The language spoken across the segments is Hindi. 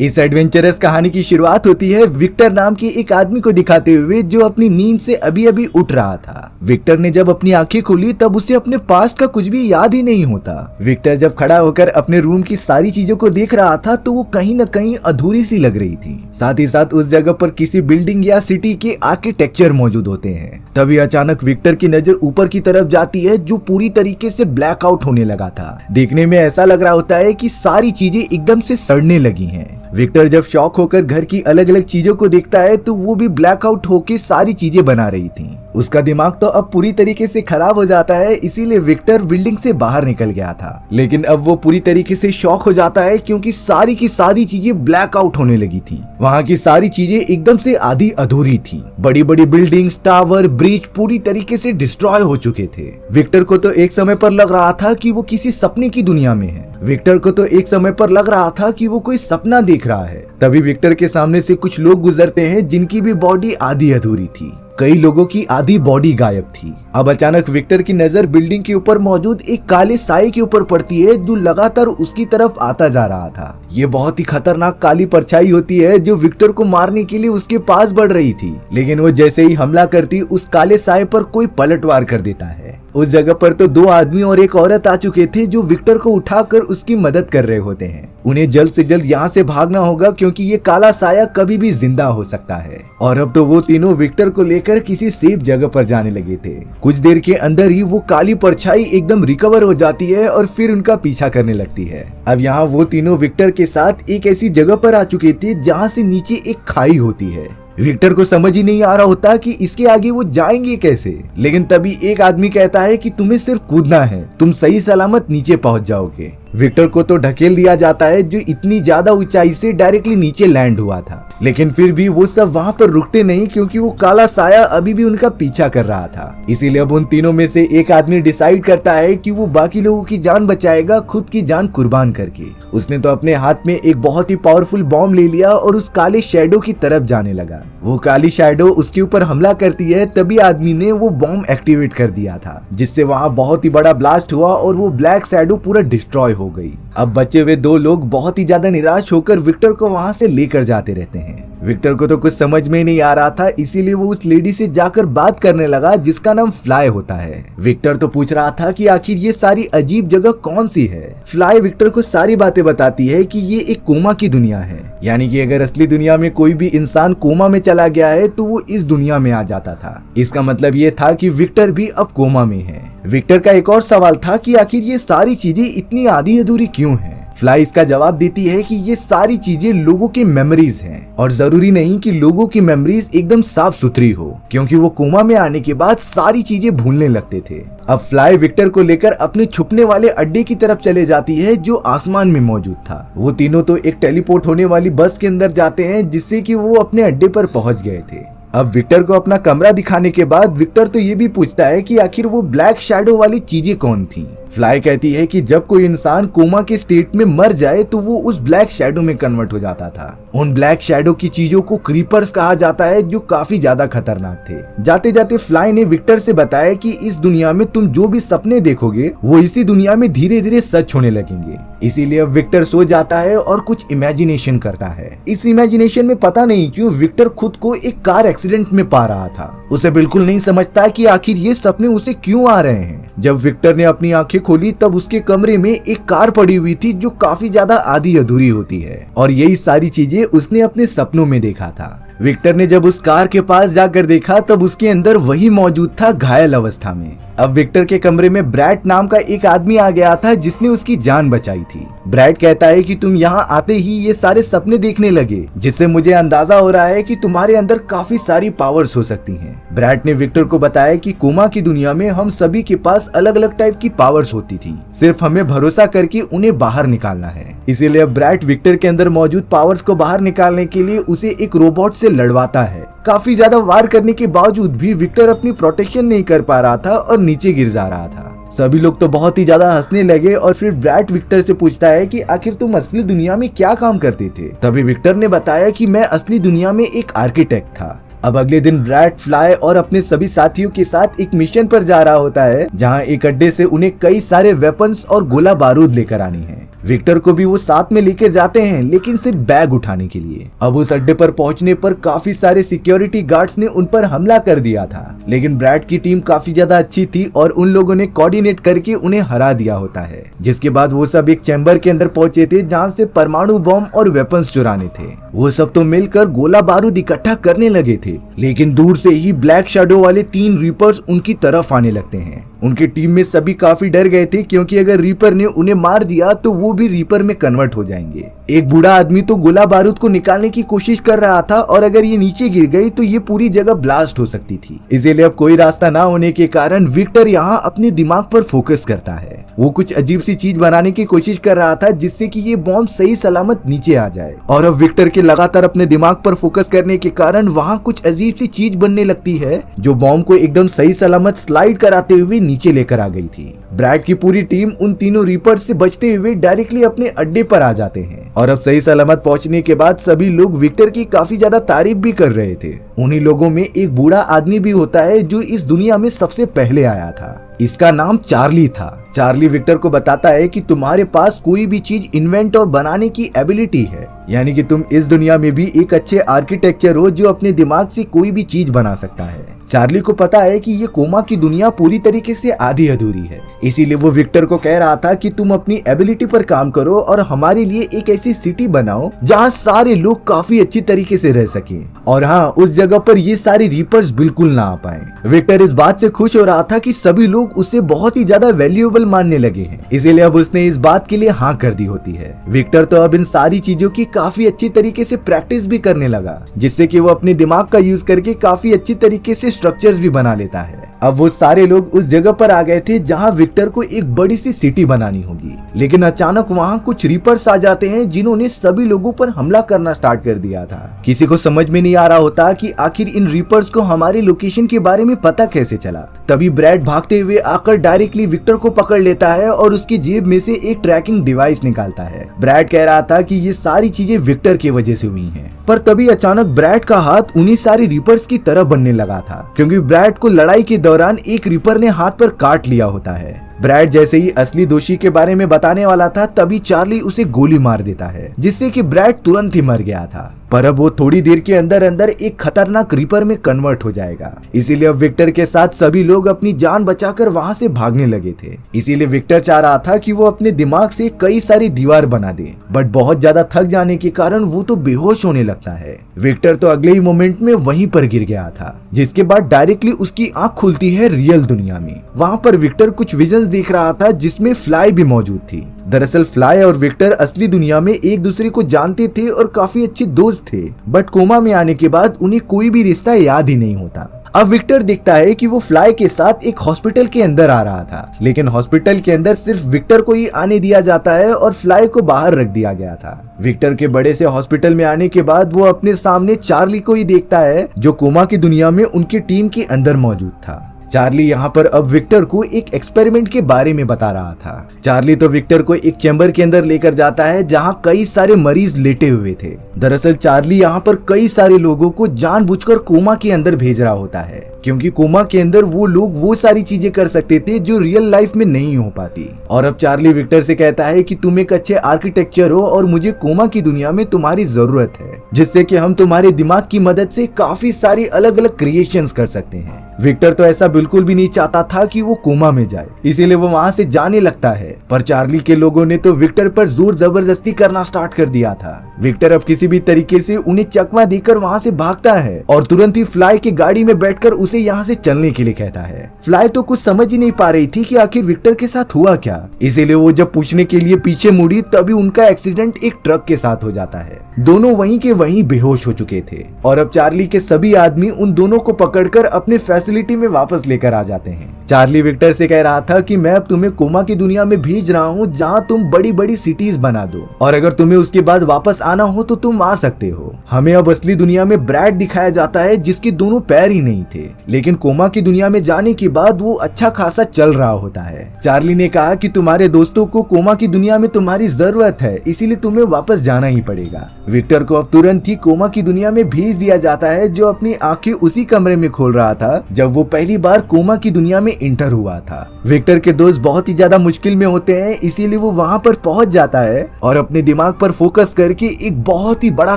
इस एडवेंचरस कहानी की शुरुआत होती है विक्टर नाम के एक आदमी को दिखाते हुए जो अपनी नींद से अभी अभी उठ रहा था। विक्टर ने जब अपनी आंखें खोली तब उसे अपने पास्ट का कुछ भी याद ही नहीं होता। विक्टर जब खड़ा होकर अपने रूम की सारी चीजों को देख रहा था तो वो कहीं न कहीं अधूरी सी लग रही थी। साथ ही साथ उस जगह पर किसी बिल्डिंग या सिटी के आर्किटेक्चर मौजूद होते हैं। तभी अचानक विक्टर की नजर ऊपर की तरफ जाती है जो पूरी तरीके से ब्लैकआउट होने लगा था। देखने में ऐसा लग रहा होता है कि सारी चीजें एकदम से सड़ने लगी हैं। विक्टर जब शॉक होकर घर की अलग अलग चीजों को देखता है तो वो भी ब्लैकआउट होकर सारी चीजें बना रही थी। उसका दिमाग तो अब पूरी तरीके से खराब हो जाता है, इसीलिए विक्टर बिल्डिंग से बाहर निकल गया था। लेकिन अब वो पूरी तरीके से शॉक हो जाता है क्योंकि सारी की सारी चीजें ब्लैकआउट होने लगी थी। वहाँ की सारी चीजें एकदम से आधी अधूरी थी। बड़ी बड़ी बिल्डिंग्स, टावर, ब्रिज पूरी तरीके से डिस्ट्रॉय हो चुके थे। विक्टर को तो एक समय पर लग रहा था कि वो किसी सपने की दुनिया में है। विक्टर को तो एक समय पर लग रहा था कि वो कोई सपना देख रहा है। तभी विक्टर के सामने से कुछ लोग गुजरते हैं जिनकी भी बॉडी आधी अधूरी थी। कई लोगों की आधी बॉडी गायब थी। अब अचानक विक्टर की नजर बिल्डिंग के ऊपर मौजूद एक काले साए के ऊपर पड़ती है जो लगातार उसकी तरफ आता जा रहा था। ये बहुत ही खतरनाक काली परछाई होती है जो विक्टर को मारने के लिए उसके पास बढ़ रही थी। लेकिन वो जैसे ही हमला करती उस काले साए पर कोई पलटवार कर देता है। उस जगह पर तो दो आदमी और एक औरत आ चुके थे जो विक्टर को उठाकर उसकी मदद कर रहे होते हैं। उन्हें जल्द से जल्द यहाँ से भागना होगा क्योंकि ये काला साया कभी भी जिंदा हो सकता है। और अब तो वो तीनों विक्टर को लेकर किसी सेफ जगह पर जाने लगे थे। कुछ देर के अंदर ही वो काली परछाई एकदम रिकवर हो जाती है और फिर उनका पीछा करने लगती है। अब यहाँ वो तीनों विक्टर के साथ एक ऐसी जगह पर आ चुके थे जहाँ से नीचे एक खाई होती है। विक्टर को समझ ही नहीं आ रहा होता कि इसके आगे वो जाएंगे कैसे। लेकिन तभी एक आदमी कहता है कि तुम्हें सिर्फ कूदना है, तुम सही सलामत नीचे पहुंच जाओगे। विक्टर को तो ढकेल दिया जाता है जो इतनी ज्यादा ऊंचाई से डायरेक्टली नीचे लैंड हुआ था। लेकिन फिर भी वो सब वहाँ पर रुकते नहीं क्योंकि वो काला साया अभी भी उनका पीछा कर रहा था। इसीलिए अब उन तीनों में से एक आदमी डिसाइड करता है कि वो बाकी लोगों की जान बचाएगा खुद की जान कुर्बान करके। उसने तो अपने हाथ में एक बहुत ही पावरफुल बॉम्ब ले लिया और उस काले शैडो की तरफ जाने लगा। वो काली शैडो उसके ऊपर हमला करती है तभी आदमी ने वो बॉम्ब एक्टिवेट कर दिया था जिससे वहाँ बहुत ही बड़ा ब्लास्ट हुआ और वो ब्लैक शैडो पूरा डिस्ट्रॉय हो गई। अब बचे हुए दो लोग बहुत ही ज्यादा निराश होकर विक्टर को वहाँ से लेकर जाते रहते हैं। विक्टर को तो कुछ समझ में नहीं आ रहा था, इसीलिए वो उस लेडी से जाकर बात करने लगा जिसका नाम फ्लाई होता है। विक्टर तो पूछ रहा था कि आखिर ये सारी अजीब जगह कौन सी है। फ्लाई विक्टर को सारी बातें बताती है कि ये एक कोमा की दुनिया है, यानी कि अगर असली दुनिया में कोई भी इंसान कोमा में चला गया है तो वो इस दुनिया में आ जाता था। इसका मतलब ये था कि विक्टर भी अब कोमा में है। विक्टर का एक और सवाल था कि आखिर ये सारी चीजें इतनी आधी अधूरी क्यों हैं। फ्लाई इसका जवाब देती है कि ये सारी चीजें लोगों की मेमोरीज हैं और जरूरी नहीं कि लोगों की मेमोरीज एकदम साफ सुथरी हो क्योंकि वो कोमा में आने के बाद सारी चीजें भूलने लगते थे। अब फ्लाई विक्टर को लेकर अपने छुपने वाले अड्डे की तरफ चले जाती है जो आसमान में मौजूद था। वो तीनों तो एक टेलीपोर्ट होने वाली बस के अंदर जाते हैं जिससे कि वो अपने अड्डे पर पहुंच गए थे। अब विक्टर को अपना कमरा दिखाने के बाद विक्टर तो ये भी पूछता है कि आखिर वो ब्लैक शैडो वाली चीजें कौन थी। फ्लाई कहती है कि जब कोई इंसान कोमा के स्टेट में मर जाए तो वो उस ब्लैक शैडो में कन्वर्ट हो जाता था। उन ब्लैक शैडो की चीजों को क्रीपर्स कहा जाता है जो काफी ज्यादा खतरनाक थे। जाते जाते फ्लाई ने विक्टर से बताया कि इस दुनिया में तुम जो भी सपने देखोगे वो इसी दुनिया में धीरे धीरे सच होने लगेंगे। इसीलिए अब विक्टर सो जाता है और कुछ इमेजिनेशन करता है। इस इमेजिनेशन में पता नहीं क्यों विक्टर खुद को एक कार एक्सीडेंट में पा रहा था। उसे बिल्कुल नहीं समझता कि आखिर ये सपने उसे क्यों आ रहे हैं। जब विक्टर ने अपनी आंखें खोली तब उसके कमरे में एक कार पड़ी हुई थी जो काफी ज्यादा आधी अधूरी होती है और यही सारी चीजें उसने अपने सपनों में देखा था। विक्टर ने जब उस कार के पास जाकर देखा तब उसके अंदर वही मौजूद था घायल अवस्था में। अब विक्टर के कमरे में ब्रैड नाम का एक आदमी आ गया था जिसने उसकी जान बचाई थी। ब्रैड कहता है कि तुम यहाँ आते ही ये सारे सपने देखने लगे जिससे मुझे अंदाजा हो रहा है कि तुम्हारे अंदर काफी सारी पावर्स हो सकती हैं। ब्रैड ने विक्टर को बताया कि कोमा की दुनिया में हम सभी के पास अलग अलग टाइप की पावर्स होती थी, सिर्फ हमें भरोसा करके उन्हें बाहर निकालना है। इसीलिए ब्रैड विक्टर के अंदर मौजूद पावर्स को बाहर निकालने के लिए उसे एक रोबोट से लड़वाता है। काफी ज्यादा वार करने के बावजूद भी विक्टर अपनी प्रोटेक्शन नहीं कर पा रहा था और नीचे गिर जा रहा था। सभी लोग तो बहुत ही ज्यादा हंसने लगे और फिर ब्रैड विक्टर से पूछता है कि आखिर तुम असली दुनिया में क्या काम करते थे। तभी विक्टर ने बताया कि मैं असली दुनिया में एक आर्किटेक्ट था। अब अगले दिन ब्रैड, फ्लाई और अपने सभी साथियों के साथ एक मिशन पर जा रहा होता है, जहां एक अड्डे से उन्हें कई सारे वेपन्स और गोला बारूद लेकर आनी है। विक्टर को भी वो साथ में लेकर जाते हैं, लेकिन सिर्फ बैग उठाने के लिए। अब उस अड्डे पर पहुंचने पर काफी सारे सिक्योरिटी गार्ड्स ने उन पर हमला कर दिया था, लेकिन ब्रैड की टीम काफी ज्यादा अच्छी थी और उन लोगों ने कोऑर्डिनेट करके उन्हें हरा दिया होता है। जिसके बाद वो सब एक चैम्बर के अंदर पहुंचे थे, जहां से परमाणु बम और वेपन्स चुराने थे। वो सब तो मिलकर गोला बारूद इकट्ठा करने लगे थे, लेकिन दूर से ही ब्लैक शैडो वाले 3 रीपर्स उनकी तरफ आने लगते हैं। उनकी टीम में सभी काफी डर गए थे, क्योंकि अगर रीपर ने उन्हें मार दिया तो वो भी रीपर में कन्वर्ट हो जाएंगे। एक बूढ़ा आदमी तो गोला बारूद को निकालने की कोशिश कर रहा था, और अगर ये नीचे गिर गई तो ये पूरी जगह ब्लास्ट हो सकती थी। इसीलिए अब कोई रास्ता ना होने के कारण विक्टर यहाँ अपने दिमाग पर फोकस करता है। वो कुछ अजीब सी चीज बनाने की कोशिश कर रहा था, जिससे कि ये बॉम्ब सही सलामत नीचे आ जाए। और अब विक्टर के लगातार अपने दिमाग पर फोकस करने के कारण वहाँ कुछ अजीब सी चीज बनने लगती है, जो बॉम्ब को एकदम सही सलामत स्लाइड कराते हुए नीचे लेकर आ गई थी। ब्रैड की पूरी टीम उन तीनों रीपर से बचते हुए डायरेक्टली अपने अड्डे पर आ जाते हैं, और अब सही सलामत पहुंचने के बाद सभी लोग विक्टर की काफी ज्यादा तारीफ भी कर रहे थे। उन्हीं लोगों में एक बूढ़ा आदमी भी होता है, जो इस दुनिया में सबसे पहले आया था। इसका नाम चार्ली था। चार्ली विक्टर को बताता है कि तुम्हारे पास कोई भी चीज इन्वेंट और बनाने की एबिलिटी है, यानी कि तुम इस दुनिया में भी एक अच्छे आर्किटेक्चर हो जो अपने दिमाग से कोई भी चीज बना सकता है। चार्ली को पता है कि ये कोमा की दुनिया पूरी तरीके से आधी अधूरी है, इसीलिए वो विक्टर को कह रहा था कि तुम अपनी एबिलिटी पर काम करो और हमारे लिए एक ऐसी सिटी बनाओ जहाँ सारे लोग काफी अच्छी तरीके से रह सकें, और हाँ, उस जगह पर ये सारे रीपर्स बिल्कुल ना आ पाए। विक्टर इस बात से खुश हो रहा था कि सभी लोग उसे बहुत ही ज्यादा वैल्यूएबल मानने लगे हैं, इसीलिए अब उसने इस बात के लिए हाँ कर दी होती है। विक्टर तो अब इन सारी चीजों की काफी अच्छी तरीके से प्रैक्टिस भी करने लगा, जिससे कि वो अपने दिमाग का यूज करके काफी अच्छी तरीके से स्ट्रक्चर्स भी बना लेता है। अब वो सारे लोग उस जगह पर आ गए थे जहां विक्टर को एक बड़ी सी सिटी बनानी होगी, लेकिन अचानक वहां कुछ रीपर्स आ जाते हैं, जिन्होंने सभी लोगों पर हमला करना स्टार्ट कर दिया था। किसी को समझ में नहीं आ रहा होता कि आखिर इन रीपर्स को हमारे लोकेशन के बारे में पता कैसे चला। तभी ब्रैड भागते हुए आकर डायरेक्टली विक्टर को पकड़ लेता है और उसकी जेब में से एक ट्रैकिंग डिवाइस निकालता है। ब्रैड कह रहा था कि ये सारी चीजें विक्टर की वजह से हुई हैं, पर तभी अचानक ब्रैड का हाथ उन्हीं सारी रीपर्स की तरफ बनने लगा था, क्योंकि ब्रैड को लड़ाई के दौरान एक रीपर ने हाथ पर काट लिया होता है। ब्रैड जैसे ही असली दोषी के बारे में बताने वाला था, तभी चार्ली उसे गोली मार देता है, जिससे कि ब्रैड तुरंत ही मर गया था। पर अब वो थोड़ी देर के अंदर अंदर एक खतरनाक रीपर में कन्वर्ट हो जाएगा। इसीलिए अब विक्टर के साथ सभी लोग अपनी जान बचाकर वहां से भागने लगे थे। इसीलिए विक्टर चाह रहा था कि वो अपने दिमाग से कई सारी दीवार बना दे, बट बहुत ज्यादा थक जाने के कारण वो तो बेहोश होने लगता है। विक्टर तो अगले ही मोमेंट में वहीं पर गिर गया था, जिसके बाद डायरेक्टली उसकी आंख खुलती है रियल दुनिया में। वहाँ पर विक्टर कुछ विजन्स देख रहा था, जिसमें फ्लाई भी मौजूद थी। दरअसल फ्लाई और विक्टर असली दुनिया में एक दूसरे को जानते थे और काफी अच्छे दोस्त थे, बट कोमा में आने के बाद उन्हें कोई भी रिश्ता याद ही नहीं होता। अब विक्टर देखता है कि वो फ्लाई के साथ एक हॉस्पिटल के अंदर आ रहा था, लेकिन हॉस्पिटल के अंदर सिर्फ विक्टर को ही आने दिया जाता है और फ्लाई को बाहर रख दिया गया था। विक्टर के बड़े से हॉस्पिटल में आने के बाद वो अपने सामने चार्ली को ही देखता है, जो कोमा की दुनिया में उनकी टीम के अंदर मौजूद था। चार्ली यहाँ पर अब विक्टर को एक एक्सपेरिमेंट के बारे में बता रहा था। चार्ली तो विक्टर को एक चैम्बर के अंदर लेकर जाता है, जहाँ कई सारे मरीज लेटे हुए थे। दरअसल चार्ली यहाँ पर कई सारे लोगों को जानबूझकर कोमा के अंदर भेज रहा होता है, क्योंकि कोमा के अंदर वो लोग वो सारी चीजें कर सकते थे जो रियल लाइफ में नहीं हो पाती। और अब चार्ली विक्टर से कहता है कि तुम एक अच्छे आर्किटेक्चर हो और मुझे कोमा की दुनिया में तुम्हारी जरूरत है, जिससे कि हम तुम्हारे दिमाग की मदद से काफी सारी अलग अलग क्रिएशंस कर सकते हैं। विक्टर तो ऐसा बिल्कुल भी नहीं चाहता था कि वो कोमा में जाए, इसीलिए वो वहाँ से जाने लगता है, पर चार्ली के लोगों ने तो विक्टर पर जोर जबरदस्ती करना स्टार्ट कर दिया था। विक्टर अब किसी भी तरीके से उन्हें चकमा देकर वहाँ से भागता है और तुरंत ही फ्लाई की गाड़ी में बैठकर उसे यहाँ से चलने के लिए कहता है। फ्लाई तो कुछ समझ ही नहीं पा रही थी कि आखिर विक्टर के साथ हुआ क्या, इसीलिए वो जब पूछने के लिए पीछे मुड़ी, तभी उनका एक्सीडेंट एक ट्रक के साथ हो जाता है। दोनों वहीं के वहीं बेहोश हो चुके थे और अब चार्ली के सभी आदमी उन दोनों को पकड़कर अपने फैसिलिटी में वापस लेकर आ जाते हैं। चार्ली विक्टर से कह रहा था कि मैं अब तुम्हें कोमा की दुनिया में भेज रहा हूँ जहाँ तुम बड़ी बड़ी सिटीज बना दो, और अगर तुम्हें उसके बाद वापस आना हो तो तुम आ सकते हो। हमें अब असली दुनिया में ब्रैड दिखाया जाता है जिसके दोनों पैर ही नहीं थे, लेकिन कोमा की दुनिया में जाने के बाद वो अच्छा खासा चल रहा होता है। चार्ली ने कहा कि तुम्हारे दोस्तों को कोमा की दुनिया में तुम्हारी जरूरत है, इसीलिए तुम्हें वापस जाना ही पड़ेगा। विक्टर को अब तुरंत ही कोमा की दुनिया में भेज दिया जाता है, जो अपनी आंखें उसी कमरे में खोल रहा था जब वो पहली बार कोमा की दुनिया में इंटर हुआ था। विक्टर के दोस्त बहुत ही ज्यादा मुश्किल में होते हैं, इसीलिए वो वहाँ पर पहुँच जाता है और अपने दिमाग पर फोकस करके एक बहुत ही बड़ा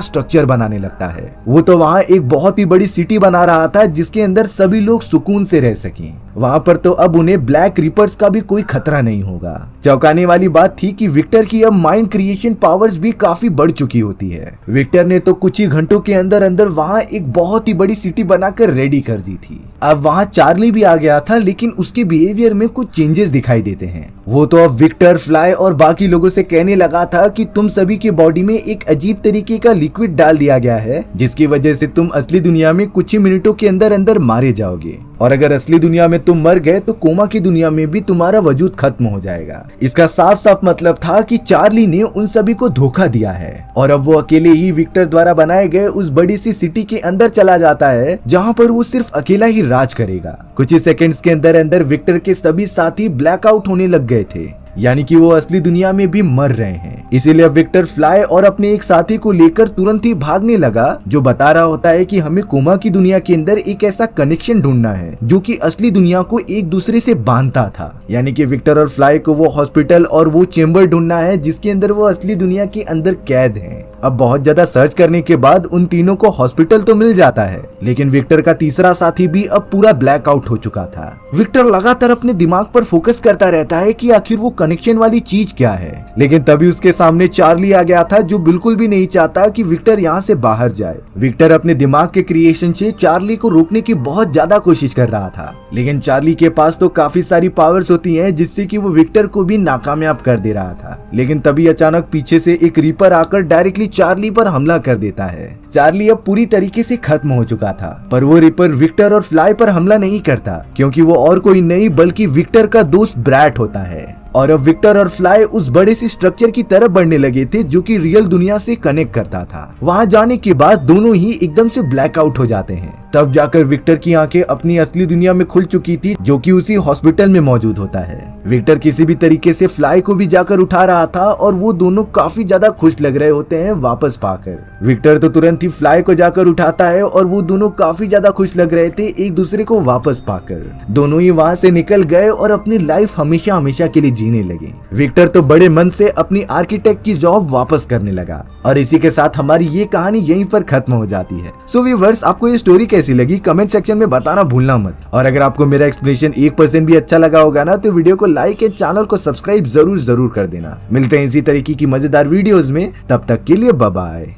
स्ट्रक्चर बनाने लगता है। वो तो वहाँ एक बहुत ही बड़ी सिटी बना रहा था जिसके अंदर सभी लोग सुकून से रह सकें। वहाँ पर तो अब उन्हें ब्लैक रिपर्स का भी कोई खतरा नहीं होगा। चौंकाने वाली बात थी कि विक्टर की अब माइंड क्रिएशन पावर्स भी काफी बढ़ चुकी होती है। विक्टर ने तो कुछ ही घंटों के अंदर अंदर वहाँ एक बहुत ही बड़ी सिटी बनाकर रेडी कर दी थी। अब वहाँ चार्ली भी आ गया था, लेकिन उसके बिहेवियर में कुछ चेंजेस दिखाई देते हैं। वो तो अब विक्टर, फ्लाई और बाकी लोगों से कहने लगा था कि तुम सभी की बॉडी में एक अजीब तरीके का लिक्विड डाल दिया गया है, जिसकी वजह से तुम असली दुनिया में कुछ ही मिनटों के अंदर अंदर मारे जाओगे, और अगर असली दुनिया में तुम मर गए तो कोमा की दुनिया में भी तुम्हारा वजूद खत्म हो जाएगा। इसका साफ साफ मतलब था कि चार्ली ने उन सभी को धोखा दिया है, और अब वो अकेले ही विक्टर द्वारा बनाए गए उस बड़ी सी सिटी के अंदर चला जाता है जहाँ पर वो सिर्फ अकेला ही राज करेगा। कुछ ही सेकंड्स के अंदर अंदर विक्टर के सभी साथी ब्लैकआउट होने लग गए थे, यानी कि वो असली दुनिया में भी मर रहे हैं। इसीलिए अब विक्टर फ्लाई और अपने एक साथी को लेकर तुरंत ही भागने लगा, जो बता रहा होता है कि हमें कोमा की दुनिया के अंदर एक ऐसा कनेक्शन ढूंढना है जो कि असली दुनिया को एक दूसरे से बांधता था। यानी कि विक्टर और फ्लाई को वो हॉस्पिटल और वो चेम्बर ढूंढना है जिसके अंदर वो असली दुनिया के अंदर कैद हैं। अब बहुत ज्यादा सर्च करने के बाद उन तीनों को हॉस्पिटल तो मिल जाता है, लेकिन विक्टर का तीसरा साथी भी अब पूरा ब्लैकआउट हो चुका था। विक्टर लगातार अपने दिमाग पर फोकस करता रहता है कि आखिर वो कनेक्शन वाली चीज क्या है, लेकिन तभी उसके सामने चार्ली आ गया था, जो बिल्कुल भी नहीं चाहता कि विक्टर यहाँ से बाहर जाए। विक्टर अपने दिमाग के क्रिएशन से चार्ली को रोकने की बहुत ज्यादा कोशिश कर रहा था, लेकिन चार्ली के पास तो काफी सारी पावर्स होती हैं जिससे कि वो विक्टर को भी नाकामयाब कर दे रहा था। लेकिन तभी अचानक पीछे से एक रीपर आकर डायरेक्टली चार्ली पर हमला कर देता है। चार्ली अब पूरी तरीके से खत्म हो चुका था, पर वो रिपर विक्टर और फ्लाई पर हमला नहीं करता, क्योंकि वो और कोई नहीं बल्कि विक्टर का दोस्त ब्रैट होता है। और अब विक्टर और फ्लाई उस बड़े से स्ट्रक्चर की तरफ बढ़ने लगे थे जो कि रियल दुनिया से कनेक्ट करता था। वहां जाने के बाद दोनों ही एकदम से ब्लैकआउट हो जाते हैं। तब जाकर विक्टर की आंखें अपनी असली दुनिया में खुल चुकी थी, जो कि उसी हॉस्पिटल में मौजूद होता है। विक्टर किसी भी तरीके से फ्लाई को भी जाकर उठा रहा था और वो दोनों काफी ज्यादा खुश लग रहे होते हैं वापस पाकर। विक्टर तो तुरंत ही फ्लाई को जाकर उठाता है और वो दोनों काफी ज्यादा खुश लग रहे थे एक दूसरे को वापस पाकर। दोनों ही वहां से निकल गए और अपनी लाइफ हमेशा हमेशा के लिए जीने लगे। विक्टर तो बड़े मन से अपनी आर्किटेक्ट की जॉब वापस करने लगा। और इसी के साथ हमारी ये कहानी यहीं पर खत्म हो जाती है। सो व्यूअर्स, आपको ये स्टोरी कैसी लगी कमेंट सेक्शन में बताना भूलना मत। और अगर आपको मेरा एक्सप्लेनेशन 1% भी अच्छा लगा होगा ना, तो वीडियो को लाइक एंड चैनल को सब्सक्राइब जरूर कर देना। मिलते हैं इसी तरीके की मजेदार वीडियोस में, तब तक के लिए बाय बाय।